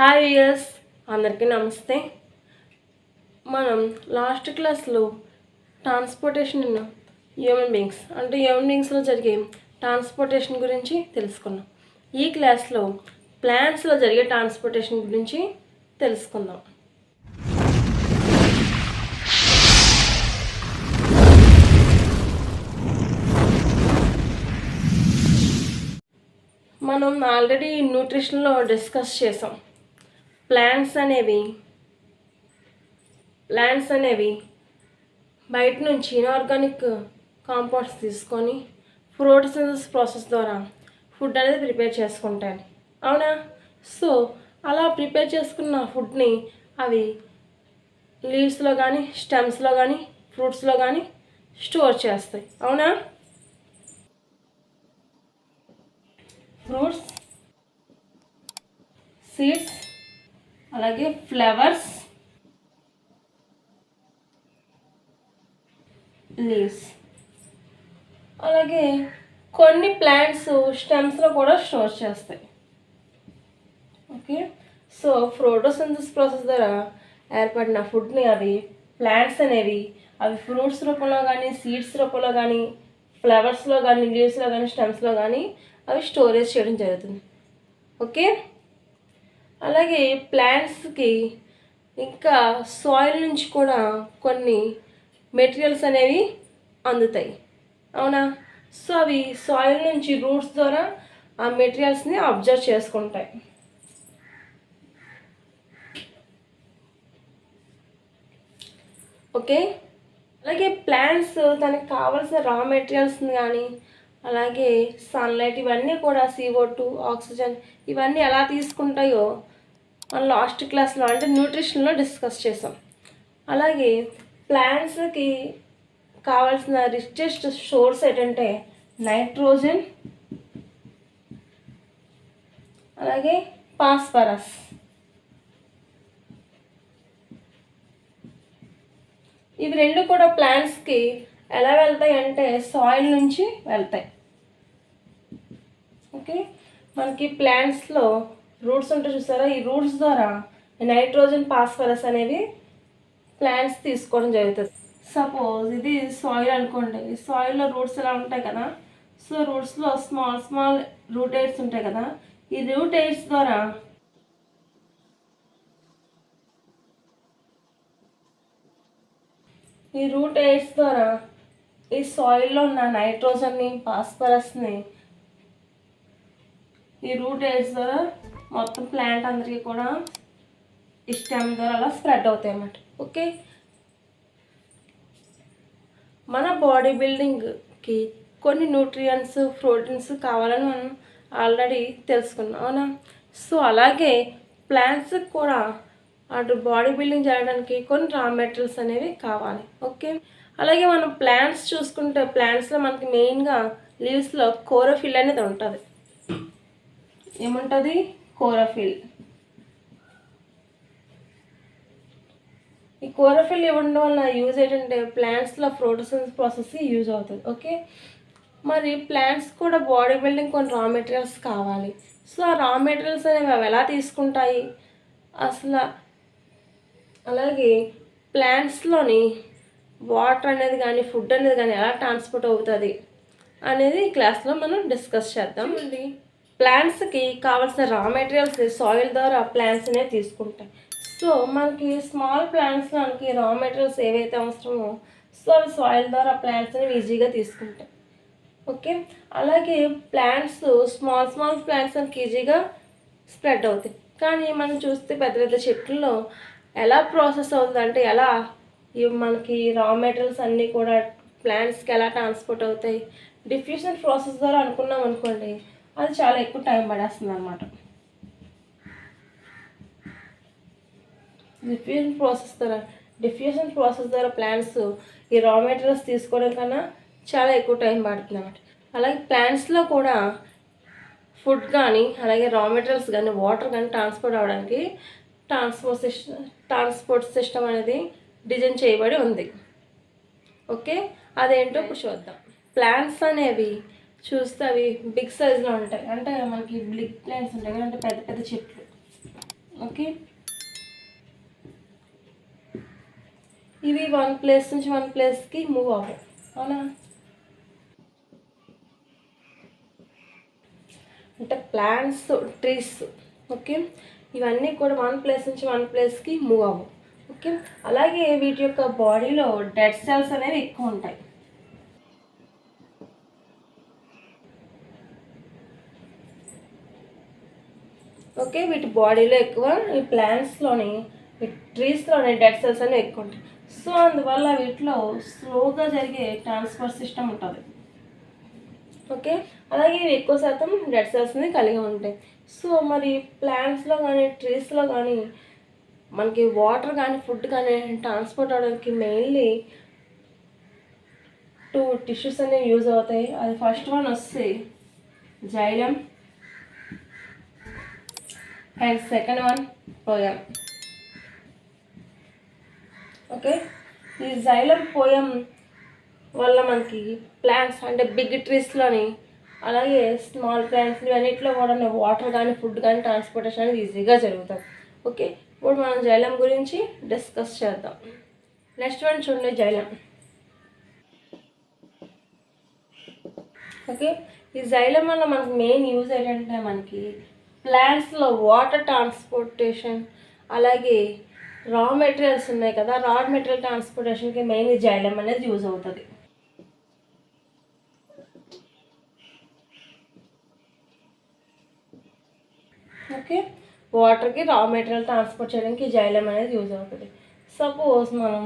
Hi viewers, అందరికీ నమస్తే. మనం లాస్ట్ క్లాస్లో ట్రాన్స్పోర్టేషన్ హ్యూమన్ బీయింగ్స్లో జరిగే ట్రాన్స్పోర్టేషన్ గురించి తెలుసుకున్నాం. ఈ క్లాస్లో ప్లాంట్స్లో జరిగే ట్రాన్స్పోర్టేషన్ గురించి తెలుసుకుందాం. మనం ఆల్రెడీ న్యూట్రిషన్లో డిస్కస్ చేసాం. ప్లాంట్స్ అనేవి బయట నుంచి ఇన్ఆర్గానిక్ కాంపౌండ్స్ తీసుకొని ఫోటోసింథసిస్ ప్రాసెస్ ద్వారా ఫుడ్ అనేది ప్రిపేర్ చేసుకుంటాయి. అవునా? సో అలా ప్రిపేర్ చేసుకున్న ఫుడ్ని అవి లీవ్స్లో కానీ, స్టెమ్స్లో కానీ, ఫ్రూట్స్లో కానీ స్టోర్ చేస్తాయి. అవునా? ఫ్రూట్స్, సీడ్స్, అలాగే ఫ్లవర్స్, లీవ్స్, అలాగే కొన్ని ప్లాంట్స్ స్టెమ్స్లో కూడా స్టోర్ చేస్తాయి. ఓకే, సో ఫోటోసింథసిస్ ప్రాసెస్ ద్వారా ఏర్పడిన ఫుడ్ని ప్లాంట్స్ అనేవి ఫ్రూట్స్ రూపంలో కానీ, సీడ్స్ రూపంలో కానీ, ఫ్లవర్స్లో కానీ, లీవ్స్లో కానీ, స్టెమ్స్లో కానీ స్టోరేజ్ చేయడం జరుగుతుంది. ఓకే, అలాగే ప్లాంట్స్కి ఇంకా సాయిల్ నుంచి కూడా కొన్ని మెటీరియల్స్ అనేవి అందుతాయి. అవునా? సో అవి సాయిల్ నుంచి రూట్స్ ద్వారా ఆ మెటీరియల్స్ని అబ్జర్వ్ చేసుకుంటాయి. ఓకే, అలాగే ప్లాంట్స్ తనకు కావాల్సిన రా మెటీరియల్స్ని కానీ, అలాగే సన్లైట్, ఇవన్నీ కూడా CO2, ఆక్సిజన్, ఇవన్నీ ఎలా తీసుకుంటాయో మనం లాస్ట్ క్లాస్లో అంటే న్యూట్రిషన్లో డిస్కస్ చేసాం. అలాగే ప్లాంట్స్కి కావాల్సిన రిచెస్ట్ సోర్స్ ఏంటంటే నైట్రోజన్, అలాగే ఫాస్ఫరస్. ఇవి రెండు కూడా ప్లాంట్స్కి ఎలా వెళ్తాయి అంటే సాయిల్ నుంచి వెళ్తాయి. ఓకే, మనకి ప్లాంట్స్లో రూట్స్ ఉంటాయి చూసారా, ఈ రూట్స్ ద్వారా నైట్రోజన్, ఫాస్ఫరస్ అనేవి ప్లాంట్స్ తీసుకోవడం జరుగుతుంది. సపోజ్ ఇది సాయిల్ అనుకోండి, ఈ సాయిల్లో రూట్స్ ఎలా ఉంటాయి కదా, సో రూట్స్లో స్మాల్ రూట్ ఎయిడ్స్ ఉంటాయి కదా, ఈ రూట్ ఎయిడ్స్ ద్వారా ఈ సాయిల్లో ఉన్న నైట్రోజన్ని, ఫాస్ఫరస్ని ఈ రూట్ ఎయిడ్స్ ద్వారా మొత్తం ప్లాంట్ అందరికీ కూడా ఈ స్టెమ్ ద్వారా అలా స్ప్రెడ్ అవుతాయి అన్నమాట. ఓకే, మన బాడీ బిల్డింగ్కి కొన్ని న్యూట్రియంట్స్, ప్రోటీన్స్ కావాలని మనం ఆల్రెడీ తెలుసుకున్నాం. అవునా? సో అలాగే ప్లాంట్స్కి కూడా అటు బాడీ బిల్డింగ్ చేయడానికి కొన్ని రా మెటీరియల్స్ అనేవి కావాలి. ఓకే, అలాగే మనం ప్లాంట్స్ చూసుకుంటే ప్లాంట్స్లో మనకి మెయిన్గా లీవ్స్లో క్లోరోఫిల్ అనేది ఉంటుంది. ఏముంటుంది? క్లోరోఫిల్. ఈ క్లోరోఫిల్ ఇవ్వడం వల్ల యూజ్ ఏంటంటే ప్లాంట్స్లో ఫోటోసింథసిస్ ప్రాసెస్ యూజ్ అవుతుంది. ఓకే, మరి ప్లాంట్స్ కూడా బాడీ బిల్డింగ్ కొన్ని రా మెటీరియల్స్ కావాలి. సో ఆ రా మెటీరియల్స్ అనేవి అవి ఎలా తీసుకుంటాయి అసలు, అలాగే ప్లాంట్స్లోని వాటర్ అనేది కానీ, ఫుడ్ అనేది కానీ ఎలా ట్రాన్స్పోర్ట్ అవుతుంది అనేది ఈ క్లాస్లో మనం డిస్కస్ చేద్దాం. ప్లాంట్స్కి కావాల్సిన రా మెటీరియల్స్ సాయిల్ ద్వారా ప్లాంట్స్ అనేవి తీసుకుంటాయి. సో మనకి స్మాల్ ప్లాంట్స్లో మనకి రా మెటీరియల్స్ ఏవైతే అవసరమో సో అవి సాయిల్ ద్వారా ప్లాంట్స్ అనేవి ఈజీగా తీసుకుంటాయి. ఓకే, అలాగే ప్లాంట్స్ స్మాల్ ప్లాంట్స్ మనకి ఈజీగా స్ప్రెడ్ అవుతాయి. కానీ మనం చూస్తే పెద్ద పెద్ద చెట్లలో ఎలా ప్రాసెస్ అవుతుంది అంటే ఎలా మనకి రా మెటీరియల్స్ అన్నీ కూడా ప్లాంట్స్కి ఎలా ట్రాన్స్పోర్ట్ అవుతాయి, డిఫ్యూజన్ ప్రాసెస్ ద్వారా అనుకున్నాం అనుకోండి, అది చాలా ఎక్కువ టైం పడేస్తుంది అన్నమాట. డిఫ్యూజన్ ప్రాసెస్ ద్వారా ప్లాంట్స్ ఈ రా మెటీరియల్స్ తీసుకోవడం కన్నా చాలా ఎక్కువ టైం పడుతుంది అన్నమాట. అలాగే ప్లాంట్స్లో కూడా ఫుడ్ కానీ, అలాగే రా మెటీరియల్స్ కానీ, వాటర్ కానీ ట్రాన్స్పోర్ట్ అవ్వడానికి ట్రాన్స్పోర్ట్ సిస్టమ్ అనేది డిజైన్ చేయబడి ఉంది. ఓకే, అదేంటో ఇప్పుడు చూద్దాం. ప్లాంట్స్ అనేవి చూస్తే అవి బిగ్ సైజులో ఉంటాయి. అంటే మనకి బిగ్ ప్లాంట్స్ ఉంటాయి కదా, అంటే పెద్ద పెద్ద చెట్లు ఓకే, ఇవి వన్ ప్లేస్ నుంచి వన్ ప్లేస్కి మూవ్ అవ్వవు, అవునా? అంటే ప్లాంట్స్, ట్రీస్, ఓకే, ఇవన్నీ కూడా వన్ ప్లేస్ నుంచి వన్ ప్లేస్కి మూవ్ అవ్వవు. ఓకే, అలాగే వీటి యొక్క బాడీలో డెడ్ సెల్స్ అనేవి ఎక్కువ ఉంటాయి. ఓకే, వీటి బాడీలో ఎక్కువ, ఈ ప్లాంట్స్లోని, ఈ ట్రీస్లోని డెడ్ సెల్స్ అనేవి ఎక్కువ ఉంటాయి. సో అందువల్ల వీటిలో స్లోగా జరిగే ట్రాన్స్ఫర్ సిస్టమ్ ఉంటుంది. ఓకే, అలాగే ఇవి ఎక్కువ శాతం డెడ్ సెల్స్ని కలిగి ఉంటాయి. సో మరి ప్లాంట్స్లో కానీ ట్రీస్లో కానీ మనకి వాటర్ కానీ ఫుడ్ కానీ ట్రాన్స్పోర్ట్ అవడానికి మెయిన్లీ 2 టిష్యూస్ అనేవి యూజ్ అవుతాయి. అది ఫస్ట్ వన్ వస్తే xylem and second one poem. Okay, ఈ జైలం పోయం వల్ల మనకి ప్లాంట్స్ అంటే బిగ్ ట్రీస్లోని అలాగే స్మాల్ ప్లాంట్స్ ఇవన్నిట్లో కూడా వాటర్ కానీ ఫుడ్ కానీ ట్రాన్స్పోర్టేషన్ అనేది ఈజీగా జరుగుతుంది. ఓకే, ఇప్పుడు మనం జైలం గురించి డిస్కస్ చేద్దాం. నెక్స్ట్ వన్ చూడండి, జైలం. ఓకే, ఈ జైలం వల్ల మనకు మెయిన్ యూజ్ ఏంటంటే మనకి ప్లాంట్స్లో వాటర్ ట్రాన్స్పోర్టేషన్ అలాగే రా మెటీరియల్స్ ఉన్నాయి కదా, రా మెటీరియల్ ట్రాన్స్పోర్టేషన్కి మెయిన్ ఈ జైలం అనేది యూజ్ అవుతుంది. ఓకే, వాటర్కి రా మెటీరియల్ ట్రాన్స్పోర్ట్ చేయడానికి జైలం అనేది యూజ్ అవుతుంది. సపోజ్ మనం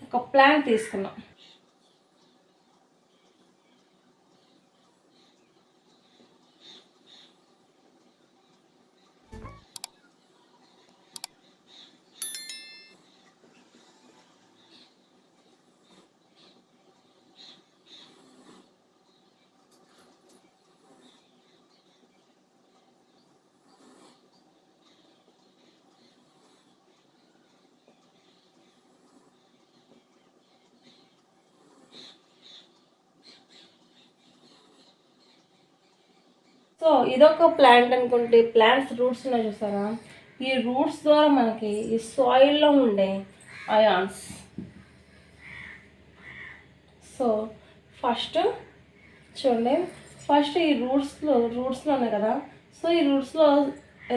ఒక ప్లాంట్ తీసుకున్నాం. సో ఇదొక ప్లాంట్ అనుకుంటే, ప్లాంట్స్ రూట్స్ ఉన్నాయి చూసారా, ఈ రూట్స్ ద్వారా మనకి ఈ సాయిల్లో ఉండే అయాన్స్. సో ఫస్ట్ చూడండి, ఫస్ట్ ఈ రూట్స్లో ఉన్నాయి కదా, సో ఈ రూట్స్లో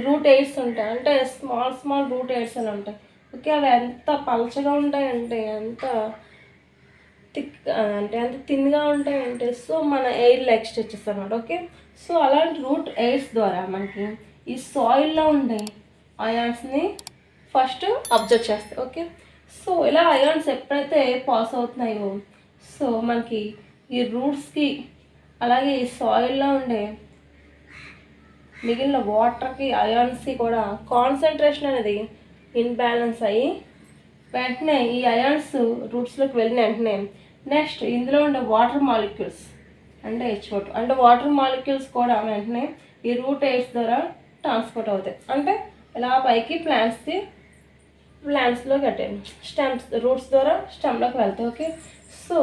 రూట్ ఎయిడ్స్ ఉంటాయి, అంటే స్మాల్ రూట్ ఎయిడ్స్ అని ఉంటాయి. ఓకే, అవి ఎంత పలచగా ఉంటాయంటే, ఎంత థిక్ అంటే ఎంత థిన్గా ఉంటాయంటే, సో మన ఎయిర్ ఎక్స్టెచ్ చేస్తారన్నమాట. ఓకే, సో అలాంటి రూట్ ఎయిర్స్ ద్వారా మనకి ఈ సాయిల్లో ఉండే అయాన్స్ని ఫస్ట్ అబ్జర్వ్ చేస్తాయి. ఓకే, సో ఇలా అయాన్స్ ఎప్పుడైతే పాస్ అవుతున్నాయో, సో మనకి ఈ రూట్స్కి అలాగే ఈ సాయిల్లో ఉండే మిగిలిన వాటర్కి అయాన్స్కి కూడా కాన్సన్ట్రేషన్ అనేది ఇన్బ్యాలెన్స్ అయ్యి వెంటనే ఈ అయాన్స్ రూట్స్లోకి వెళ్ళిన వెంటనే నెక్స్ట్ ఇందులో ఉండే వాటర్ మాలిక్యూల్స్ అంటే H2 అంటే వాటర్ మాలిక్యూల్స్ కూడా వెంటనే ఈ రూట్ ఎయిడ్స్ ద్వారా ట్రాన్స్పోర్ట్ అవుతాయి. అంటే ఇలా పైకి ప్లాంట్స్లోకి అంటే స్టెమ్స్ రూట్స్ ద్వారా స్టెమ్లోకి వెళ్తాయి. ఓకే, సో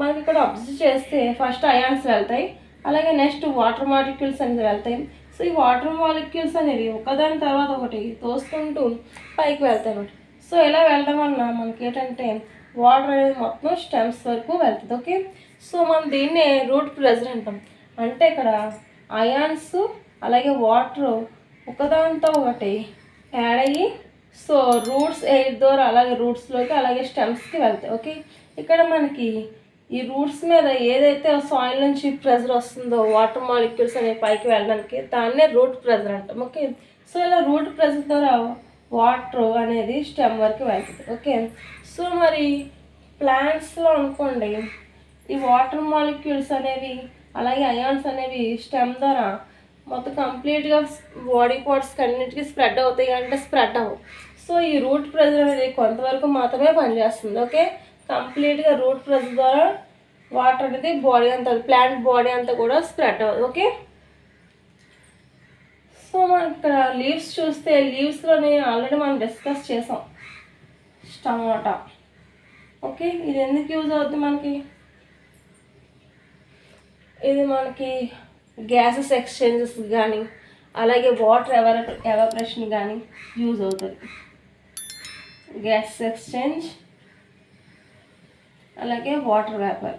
మనకి ఇక్కడ అబ్జర్వ్ చేస్తే ఫస్ట్ అయాన్స్ వెళ్తాయి, అలాగే నెక్స్ట్ వాటర్ మాలిక్యూల్స్ అనేది వెళ్తాయి. సో ఈ వాటర్ మాలిక్యూల్స్ అనేవి ఒకదాని తర్వాత ఒకటి తోసుకుంటూ పైకి వెళ్తాయి అన్నమాట. సో ఇలా వెళ్ళడం వలన మనకి ఏంటంటే వాటర్ అనేది మొత్తం స్టెమ్స్ వరకు వెళ్తుంది. ఓకే, సో మనం దీన్నే రూట్ ప్రెజర్ అంటాం. అంటే ఇక్కడ అయాన్స్ అలాగే వాటర్ ఒకదానితో ఒకటి యాడ్ అయ్యి సో రూట్స్ ఎయిర్ ద్వారా అలాగే రూట్స్లోకి అలాగే స్టెమ్స్కి వెళ్తాయి. ఓకే, ఇక్కడ మనకి ఈ రూట్స్ మీద ఏదైతే సాయిల్ నుంచి ప్రెజర్ వస్తుందో వాటర్ మాలిక్యూల్స్ అనేవి పైకి వెళ్ళడానికి దాన్నే రూట్ ప్రెజర్ అంటాం. ఓకే, సో ఇలా రూట్ ప్రెజర్ ద్వారా వాటర్ అనేది స్టెమ్ వరకు వెళ్తుంది. ఓకే, సో మరి ప్లాంట్స్లో అనుకోండి ఈ వాటర్ మాలిక్యూల్స్ అనేవి అలాగే అయాన్స్ అనేవి స్టెమ్ ద్వారా మొత్తం కంప్లీట్గా బాడీ పార్ట్స్కి అన్నిటికీ స్ప్రెడ్ అవుతాయి అంటే స్ప్రెడ్ అవ్వవు. సో ఈ రూట్ ప్రెజర్ అనేది కొంతవరకు మాత్రమే పనిచేస్తుంది. ఓకే, కంప్లీట్గా రూట్ ప్రెజర్ ద్వారా వాటర్ అనేది బాడీ అంతా ప్లాంట్ బాడీ అంతా కూడా స్ప్రెడ్ అవ్వదు. ఓకే, సో మనం ఇక్కడ లీవ్స్ చూస్తే లీవ్స్లోనే ఆల్రెడీ మనం డిస్కస్ చేసాం టమాటా. ఓకే, ఇది ఎందుకు యూజ్ అవుతుంది మనకి, ఇది మనకి గ్యాసెస్ ఎక్స్చేంజెస్ కానీ అలాగే వాటర్ ఎవాపరేషన్ కానీ యూజ్ అవుతుంది. గ్యాస్ ఎక్స్చేంజ్, అలాగే వాటర్ వేపర్.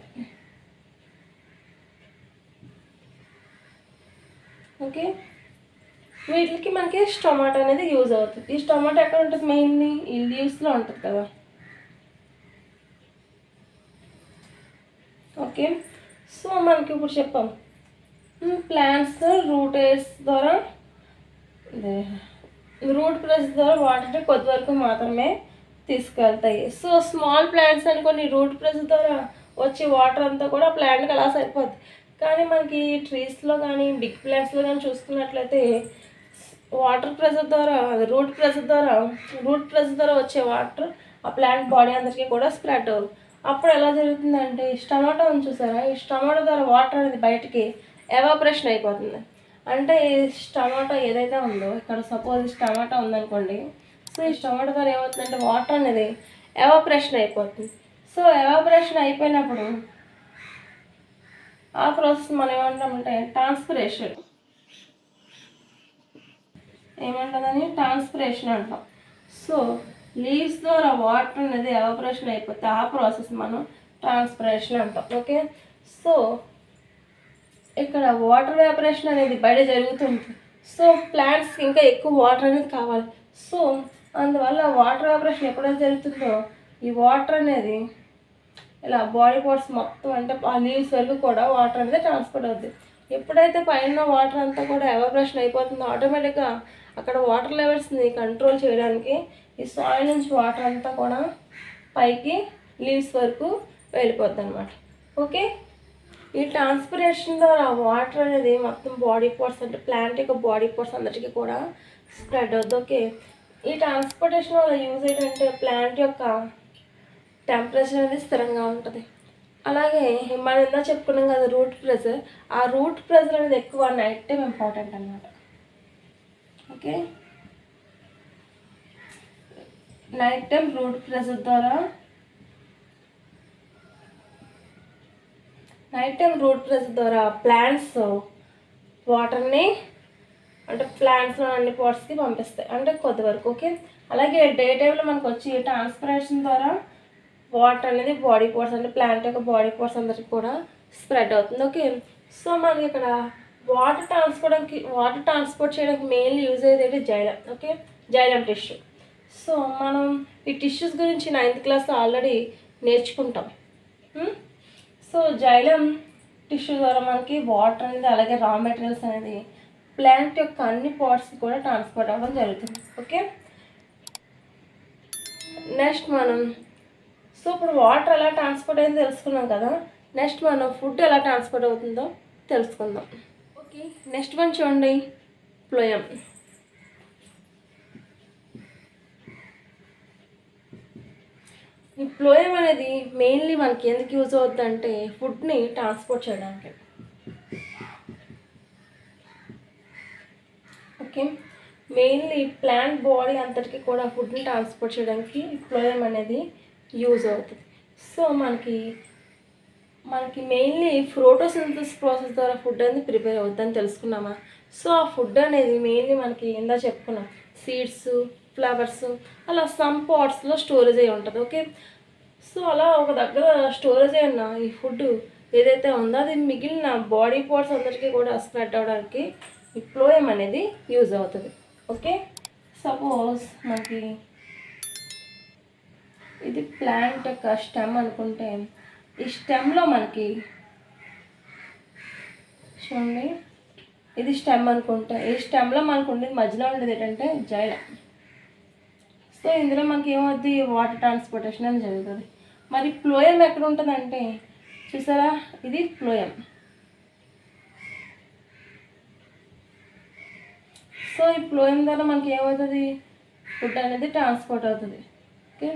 ఓకే, వీటికి మనకి స్టొమాటో అనేది యూజ్ అవుతుంది. ఈ స్టొమాటో ఎక్కడ ఉంటుంది? మెయిన్లీ ఈ లీవ్స్లో ఉంటుంది కదా. ఓకే, సో మనకి ఇప్పుడు చెప్పాం ప్లాంట్స్ రూట్ ఎయిర్స్ ద్వారా రూట్ ప్రెస్ ద్వారా వాటర్ కొద్ది వరకు మాత్రమే తీసుకెళ్తాయి. సో స్మాల్ ప్లాంట్స్ అనుకోని రూట్ ప్రెస్ ద్వారా వచ్చే వాటర్ అంతా కూడా ప్లాంట్కి అలా సరిపోద్ది. కానీ మనకి ట్రీస్లో కానీ బిగ్ ప్లాంట్స్లో కానీ చూసుకున్నట్లయితే వాటర్ ప్రెషర్ ద్వారా రూట్ ప్రెషర్ ద్వారా వచ్చే వాటర్ ఆ ప్లాంట్ బాడీ అందరికీ కూడా స్ప్రెడ్ అవుతుంది. అప్పుడు ఎలా జరుగుతుందంటే టమాటో ఉంది చూసారా, ఈ టమాటో ద్వారా వాటర్ అనేది బయటికి ఎవాపరేషన్ అయిపోతుంది. అంటే ఈ టమాటో ఏదైతే ఉందో ఇక్కడ సపోజ్ టమాటో ఉందనుకోండి, సో ఈ టమాటో ద్వారా ఏమవుతుందంటే వాటర్ అనేది ఎవాపరేషన్ అయిపోతుంది. సో ఎవాపరేషన్ అయిపోయినప్పుడు ఆ ప్రాసెస్ మనం ఏమంటామంటే ట్రాన్స్పిరేషన్ అంటాం. సో లీవ్స్ ద్వారా వాటర్ అనేది ఎవాపరేషన్ అయిపోతే ఆ ప్రాసెస్ మనం ట్రాన్స్పిరేషన్ అంటాం. ఓకే, సో ఇక్కడ వాటర్ ఎవాపరేషన్ అనేది బయట జరుగుతుంది. సో ప్లాంట్స్కి ఇంకా ఎక్కువ వాటర్ అనేది కావాలి. సో అందువల్ల వాటర్ ఎవాపరేషన్ ఎప్పుడైతే జరుగుతుందో ఈ వాటర్ అనేది ఇలా బాడీ పార్ట్స్ మొత్తం అంటే ఆ లీవ్స్ వరకు కూడా వాటర్ అనేది ట్రాన్స్పోర్ట్ అవుతుంది. ఎప్పుడైతే పైన వాటర్ అంతా కూడా ఎవాపరేషన్ అయిపోతుందో ఆటోమేటిక్గా అక్కడ వాటర్ లెవెల్స్ని కంట్రోల్ చేయడానికి ఈ సాయిల్ నుంచి వాటర్ అంతా కూడా పైకి లీవ్స్ వరకు వెళ్ళిపోద్ది అనమాట. ఓకే, ఈ ట్రాన్స్పిరేషన్ ద్వారా వాటర్ అనేది మొత్తం బాడీ పార్ట్స్ అంటే ప్లాంట్ యొక్క బాడీ పార్ట్స్ అందరికీ కూడా స్ప్రెడ్ అవుతుంది. ఓకే, ఈ ట్రాన్స్పోర్టేషన్ వల్ల యూజ్ ఏంటంటే ప్లాంట్ యొక్క టెంపరేచర్ అనేది స్థిరంగా ఉంటుంది. అలాగే మనం ఇందా చెప్పుకున్నాం కదా రూట్ ప్రెషర్, ఆ రూట్ ప్రెషర్ అనేది ఎక్కువ నైట్ టైం ఇంపార్టెంట్ అనమాట. Okay, night time root pressure ద్వారా ప్లాంట్స్ వాటర్ని అంటే ప్లాంట్స్లో అన్ని పార్ట్స్కి పంపిస్తాయి అంటే కొద్ది వరకు. ఓకే, అలాగే డే టైంలో మనకు వచ్చి ట్రాన్స్పిరేషన్ ద్వారా వాటర్ అనేది బాడీ పార్ట్స్ అంటే ప్లాంట్ యొక్క బాడీ పార్ట్స్ అందరికి కూడా స్ప్రెడ్ అవుతుంది. ఓకే, సో మనకి ఇక్కడ వాటర్ ట్రాన్స్పోర్ట్ చేయడానికి మెయిన్లీ యూజ్ అయ్యేది xylem. Okay, xylem tissue. So మనం ఈ టిష్యూస్ గురించి 9th క్లాస్లో ఆల్రెడీ నేర్చుకుంటాం. సో జైలం టిష్యూ ద్వారా మనకి వాటర్ అనేది అలాగే రా మెటీరియల్స్ అనేది ప్లాంట్ యొక్క అన్ని పార్ట్స్కి కూడా ట్రాన్స్పోర్ట్ అవ్వడం జరుగుతుంది. ఓకే, నెక్స్ట్ మనం ఇప్పుడు వాటర్ ఎలా ట్రాన్స్పోర్ట్ అయిందో తెలుసుకున్నాం కదా. నెక్స్ట్ మనం ఫుడ్ ఎలా ట్రాన్స్పోర్ట్ అవుతుందో తెలుసుకుందాం. ఓకే, నెక్స్ట్ వన్ చూడండి, ఫ్లోయం. ఈ ఫ్లోయం అనేది మెయిన్లీ మనకి ఎందుకు యూజ్ అవుతుంది అంటే ఫుడ్ని ట్రాన్స్పోర్ట్ చేయడానికి. ఓకే, మెయిన్లీ ప్లాంట్ బాడీ అంతటికి కూడా ఫుడ్ని ట్రాన్స్పోర్ట్ చేయడానికి ఫ్లోయం అనేది యూజ్ అవుతుంది. సో మనకి మెయిన్లీ ఫోటోసింథసిస్ ప్రాసెస్ ద్వారా ఫుడ్ అనేది ప్రిపేర్ అవుతుందని తెలుసుకున్నామా. సో ఆ ఫుడ్ అనేది మెయిన్లీ మనకి ఇందా చెప్పుకున్నాం సీడ్స్, ఫ్లవర్స్ అలా సమ్ పాట్స్లో స్టోరేజ్ అయి ఉంటుంది. ఓకే, సో అలా ఒక దగ్గర స్టోరేజ్ అయిన ఈ ఫుడ్ ఏదైతే ఉందో అది మిగిలిన బాడీ పార్ట్స్ అందరికీ కూడా స్ప్రెడ్ అవ్వడానికి ఈ ఫ్లోయం అనేది యూజ్ అవుతుంది. ఓకే, సపోజ్ మనకి ఇది ప్లాంట్ యొక్క స్టెమ్ అనుకుంటే ఈ స్టెమ్లో మనకి చూడండి ఇది స్టెమ్ అనుకుంటే ఈ స్టెమ్లో మనకు ఉండేది మధ్యలో ఉండేది ఏంటంటే జైలం. సో ఇందులో మనకి ఏమవుద్ది వాటర్ ట్రాన్స్పోర్టేషన్ అని జరుగుతుంది. మరి ఫ్లోయం ఎక్కడ ఉంటుందంటే చూసారా ఇది ఫ్లోయం. సో ఈ ఫ్లోయం ద్వారా మనకి ఏమవుతుంది ఫుడ్ అనేది ట్రాన్స్పోర్ట్ అవుతుంది. ఓకే,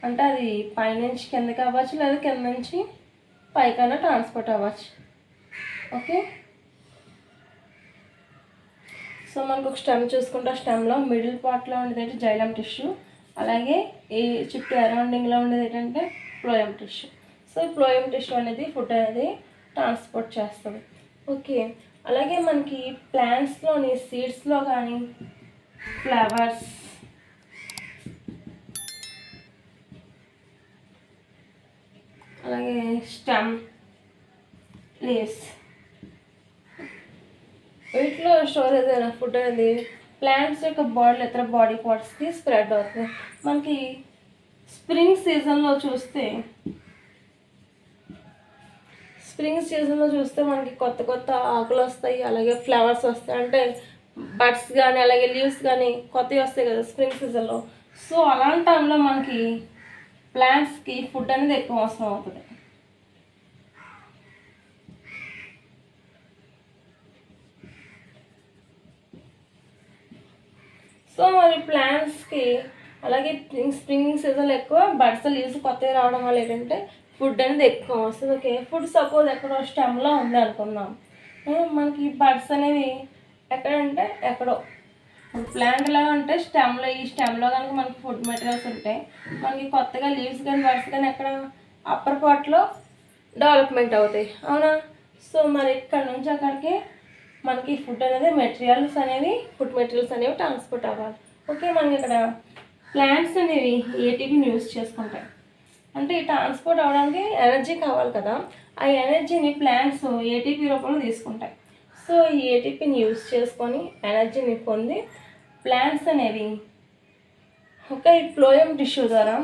అంటే అది పైనుంచి కిందకి అవ్వచ్చు లేదా కింద నుంచి పైకైనా ట్రాన్స్పోర్ట్ అవ్వచ్చు. ఓకే, సో మనకు ఒక స్టెమ్ చూసుకుంటే ఆ స్టెమ్లో మిడిల్ పార్ట్లో ఉండేది ఏంటి జైలం టిష్యూ, అలాగే ఈ చుట్టూ అరౌండింగ్లో ఉండేది ఏంటంటే ఫ్లోయం టిష్యూ. సో ఈ ఫ్లోయం టిష్యూ అనేది ఫుడ్ అనేది ట్రాన్స్పోర్ట్ చేస్తుంది. ఓకే, అలాగే మనకి ప్లాంట్స్లోని సీడ్స్లో కానీ ఫ్లవర్స్, అలాగే స్టెమ్, లీవ్స్, వీటిలో స్టోరేజ్ అయిన ఫుడ్ అనేది ప్లాంట్స్ యొక్క బాడీలో ఇతర బాడీ పార్ట్స్కి స్ప్రెడ్ అవుతుంది. మనకి స్ప్రింగ్ సీజన్లో చూస్తే మనకి కొత్త కొత్త ఆకులు వస్తాయి, అలాగే ఫ్లవర్స్ వస్తాయి. అంటే బడ్స్ కానీ అలాగే లీవ్స్ కానీ కొత్తవి వస్తాయి కదా స్ప్రింగ్ సీజన్లో. సో అలాంటి టైంలో మనకి ప్లాంట్స్కి ఫుడ్ అనేది ఎక్కువ అవసరం అవుతుంది. సో మరి ప్లాంట్స్కి అలాగే స్ప్రింగ్ సీజన్లో ఎక్కువ బడ్స్ లీవ్స్ కొత్తవి రావడం వల్ల ఏంటంటే ఫుడ్ అనేది ఎక్కువ వస్తుంది. ఓకే, ఫుడ్ సపోజ్ ఎక్కడో స్టెమ్లో ఉంది అనుకుందాం. మనకి బడ్స్ అనేవి ఎక్కడంటే ఎక్కడో ప్లాంట్ లాగా ఉంటే ఈ స్టెమ్లో కనుక మనకి ఫుడ్ మెటీరియల్స్ ఉంటాయి. మనకి కొత్తగా లీవ్స్ కానీ బడ్స్ కానీ ఎక్కడ అప్పర్ పార్ట్లో డెవలప్మెంట్ అవుతాయి, అవునా? సో మరి ఇక్కడ నుంచి అక్కడికి మనకి ఫుడ్ అనేది ఫుడ్ మెటీరియల్స్ అనేవి ట్రాన్స్పోర్ట్ అవ్వాలి. ఓకే, మనకి ఇక్కడ ప్లాంట్స్ అనేవి ఏటీపీని యూజ్ చేసుకుంటాయి. అంటే ఈ ట్రాన్స్పోర్ట్ అవ్వడానికి ఎనర్జీ కావాలి కదా, ఆ ఎనర్జీని ప్లాంట్స్ ఏటీపీ రూపంలో తీసుకుంటాయి. సో ఈ ఏటీపీని యూజ్ చేసుకొని ఎనర్జీని పొంది ప్లాంట్స్ అనేవి ఈ ఫ్లోయం టిష్యూ ద్వారా,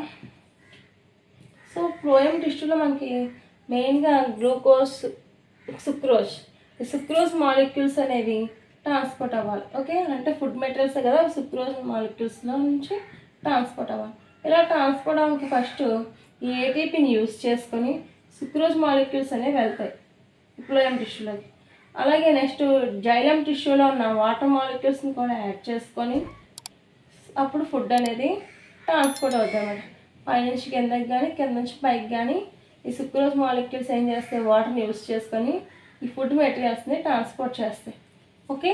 సో ఫ్లోయం టిష్యూలో మనకి మెయిన్గా గ్లూకోజ్, సుక్రోజ్ మాలిక్యూల్స్ అనేవి ట్రాన్స్పోర్ట్ అవ్వాలి. ఓకే, అంటే ఫుడ్ మెటీరియల్స్ కదా, సుక్రోజ్ మాలిక్యూల్స్లో నుంచి ట్రాన్స్పోర్ట్ అవ్వాలి. ఇలా ట్రాన్స్పోర్ట్ అవ్వడానికి ఫస్ట్ ఈ ఏటీపీని యూజ్ చేసుకొని సుక్రోజ్ మాలిక్యూల్స్ అనేవి వెళ్తాయి ఫ్లోయం టిష్యూలోకి. అలాగే నెక్స్ట్ జైలం టిష్యూలో ఉన్న వాటర్ మాలిక్యూల్స్ని కూడా యాడ్ చేసుకొని అప్పుడు ఫుడ్ అనేది ట్రాన్స్పోర్ట్ అవుతుంది అన్నమాట. పైనుంచి కిందకి కానీ కింద నుంచి పైకి కానీ ఈ సుక్రోజ్ మాలిక్యూల్స్ ఏం చేస్తాయి, వాటర్ని యూజ్ చేసుకొని ఈ ఫుడ్ మెటీరియల్స్ని ట్రాన్స్పోర్ట్ చేస్తాయి. ఓకే,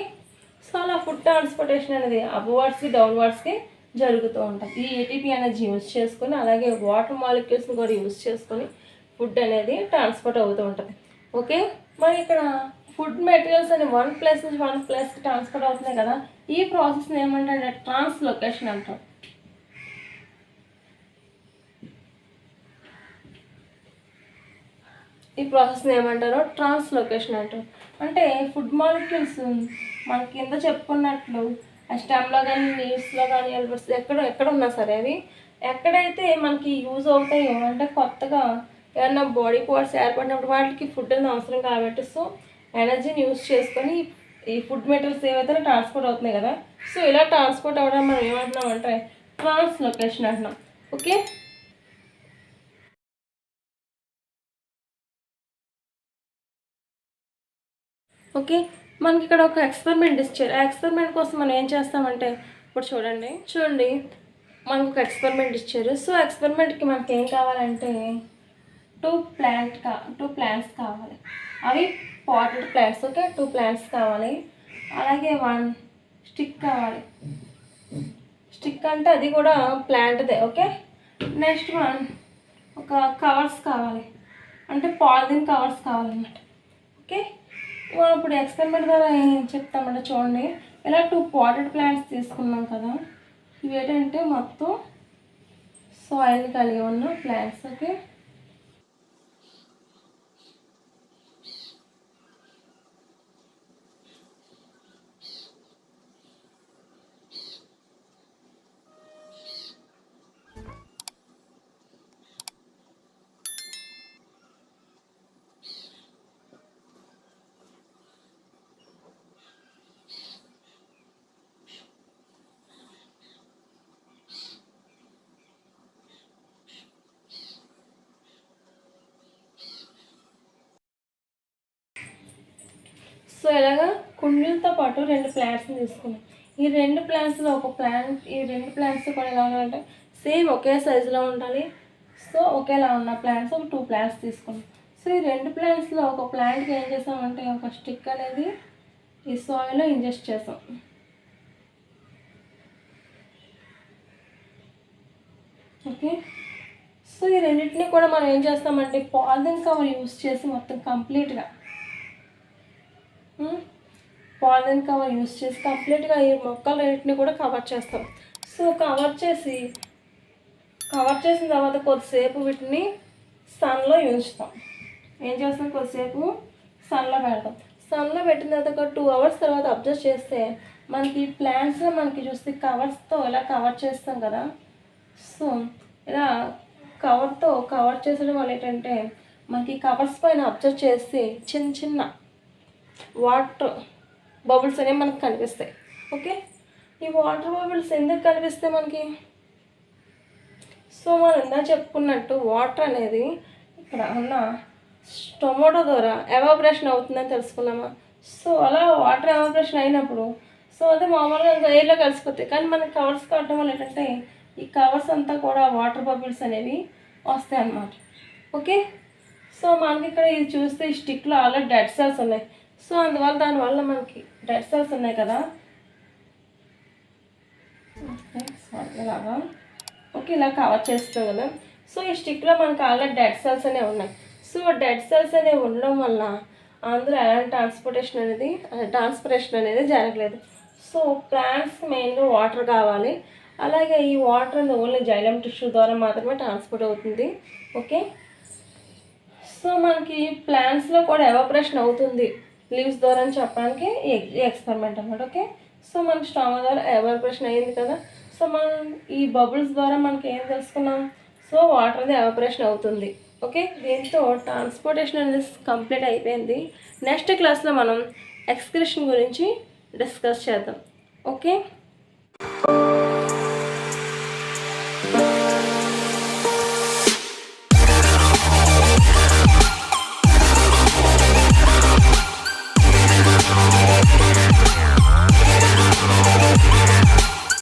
సో అలా ఫుడ్ ట్రాన్స్పోర్టేషన్ అనేది అప్వర్డ్స్కి డౌన్వర్డ్స్కి జరుగుతూ ఉంటుంది. ఈ ఏటీపీ అనేది యూజ్ చేసుకొని అలాగే వాటర్ మాలిక్యూల్స్ని కూడా యూజ్ చేసుకొని ఫుడ్ అనేది ట్రాన్స్పోర్ట్ అవుతూ ఉంటుంది. ఓకే, మరి ఇక్కడ ఫుడ్ మెటీరియల్స్ అని వన్ ప్లేస్ నుంచి వన్ ప్లేస్కి ట్రాన్స్పోర్ట్ అవుతున్నాయి కదా, ఈ ప్రాసెస్ని ఏమంటే ట్రాన్స్లోకేషన్ అంటారు. ఈ ప్రాసెస్ని ఏమంటారో ట్రాన్స్లోకేషన్ అంటారు. అంటే ఫుడ్ మాలిక్యూల్స్ మనకి కింద చెప్పుకున్నట్లు స్టెమ్లో కానీ లీవ్స్లో కానీ ఎల్బర్స్ ఎక్కడ ఉన్నా సరే అవి ఎక్కడైతే మనకి యూజ్ అవుతాయో, అంటే కొత్తగా ఏమన్నా బాడీ పార్ట్స్ ఏర్పడినప్పుడు వాటికి ఫుడ్ అనేది అవసరం కాబట్టి సో ఎనర్జీని యూజ్ చేసుకొని ఈ ఫుడ్ మెటీరియల్స్ ఏవైతే ట్రాన్స్పోర్ట్ అవుతున్నాయి కదా, సో ఇలా ట్రాన్స్పోర్ట్ అవ్వడం మనం ఏమంటున్నాం అంటే ట్రాన్స్లోకేషన్ అంటున్నాం. ఓకే, ఓకే, మనకి ఇక్కడ ఒక ఎక్స్పెరిమెంట్ ఇచ్చారు. ఆ ఎక్స్పెరిమెంట్ కోసం మనం ఏం చేస్తామంటే ఇప్పుడు చూడండి మనకు ఒక ఎక్స్పెరిమెంట్ ఇచ్చారు. సో ఎక్స్పెరిమెంట్కి మనకి ఏం కావాలంటే టూ ప్లాంట్స్ కావాలి. అవి పాటెడ్ ప్లాంట్స్. ఓకే, 2 ప్లాంట్స్ కావాలి. అలాగే 1 స్టిక్ కావాలి. స్టిక్ అంటే అది కూడా ప్లాంట్దే. ఓకే, నెక్స్ట్ 1 ఒక కవర్స్ కావాలి, అంటే పాలిథిన్ కవర్స్ కావాలన్నమాట. ఓకే, మనం ఇప్పుడు ఎక్స్పెరిమెంట్ ద్వారా ఏం చెప్తామంటే చూడండి, ఇలా 2 పాటెడ్ ప్లాంట్స్ తీసుకున్నాం కదా, ఇవి ఏంటంటే మొత్తం సాయిల్ కలిగి ఉన్న ప్లాంట్స్. ఓకే, సో ఇలాగా కుండీలతో పాటు 2 ప్లాంట్స్ని తీసుకున్నాం. ఈ 2 ప్లాంట్స్లో ఈ 2 ప్లాంట్స్ కూడా ఎలా ఉండాలంటే సేమ్ ఒకే సైజులో ఉండాలి. సో ఒకేలా ఉన్న ప్లాంట్స్ ఒక 2 ప్లాంట్స్ తీసుకున్నాం. సో ఈ 2 ప్లాంట్స్లో ఒక ప్లాంట్కి ఏం చేసామంటే ఒక స్టిక్ అనేది ఈ సాయిల్లో ఇంజెస్ట్ చేసాం. ఓకే, సో ఈ రెండింటిని కూడా మనం ఏం చేస్తామంటే పాలిథిన్ కవర్ యూజ్ చేసి మొత్తం కంప్లీట్గా పాలిథిన్ కవర్ యూస్ చేసి కంప్లీట్గా ఈ మొక్కలన్నింటినీ కూడా కవర్ చేస్తాం. సో కవర్ చేసిన తర్వాత కొద్దిసేపు వీటిని సన్లో ఉంచుతాం. ఏం చేస్తాం, కొద్దిసేపు సన్లో పెడతాం. సన్లో పెట్టిన తర్వాత ఒక 2 hours తర్వాత అబ్జర్వ్ చేస్తే మనకి ప్లాంట్స్ మనకి చూస్తే కవర్స్తో ఇలా కవర్ చేస్తాం కదా. సో ఇలా కవర్తో కవర్ చేసడం వల్ల ఏంటంటే మనకి కవర్స్ పైన అబ్జర్వ్ చేసి చిన్న చిన్న వాటర్ బబుల్స్ అనేవి మనకు కనిపిస్తాయి. ఓకే, ఈ వాటర్ బబుల్స్ ఎందుకు కనిపిస్తాయి మనకి? సో మనం ఇందా చెప్పుకున్నట్టు వాటర్ అనేది ఇక్కడ ఉన్న టొమాటో ద్వారా ఎవాపరేషన్ అవుతుందని తెలుసుకున్నామా. సో అలా వాటర్ ఎవాపరేషన్ అయినప్పుడు సో అదే మామూలుగా ఇంకా ఎయిర్లో కలిసిపోతాయి. కానీ మనకి కవర్స్ కట్టడం వల్ల ఏంటంటే ఈ కవర్స్ అంతా కూడా వాటర్ బబుల్స్ అనేవి వస్తాయి అన్నమాట. ఓకే, సో మనకి ఇక్కడ ఇది చూస్తే ఈ స్టిక్లో ఆల్రెడీ డెడ్ సెల్స్ ఉన్నాయి. సో అందువల్ల దానివల్ల మనకి డెడ్ సెల్స్ ఉన్నాయి కదా. ఇలాగా ఓకే, ఇలా కవర్ చేస్తాం కదా. సో ఈ స్టిక్లో మనకి ఆల్రెడీ డెడ్ సెల్స్ అనేవి ఉన్నాయి. సో డెడ్ సెల్స్ అనేవి ఉండడం వల్ల అందులో ఎలాంటి ట్రాన్స్పిరేషన్ అనేది జరగలేదు. సో ప్లాంట్స్ మెయిన్గా వాటర్ కావాలి. అలాగే ఈ వాటర్ అనేది ఓన్లీ జైలం టిష్యూ ద్వారా మాత్రమే ట్రాన్స్పోర్ట్ అవుతుంది. ఓకే, సో మనకి ప్లాంట్స్లో కూడా ఎవాపరేషన్ అవుతుంది లీవ్స్ ద్వారా అని చెప్పడానికి ఈ ఎక్స్పెరిమెంట్ అన్నమాట. ఓకే, సో మనకి స్టామా ద్వారా ఎవాపరేషన్ అయ్యింది కదా. సో మనం ఈ బబుల్స్ ద్వారా మనకి ఏం తెలుసుకున్నాం, సో వాటర్ అనేది ఎవాపరేషన్ అవుతుంది. ఓకే, దీంతో ట్రాన్స్పోర్టేషన్ అనేది కంప్లీట్ అయిపోయింది. నెక్స్ట్ క్లాస్లో మనం ఎక్స్క్రిషన్ గురించి డిస్కస్ చేద్దాం. ఓకే.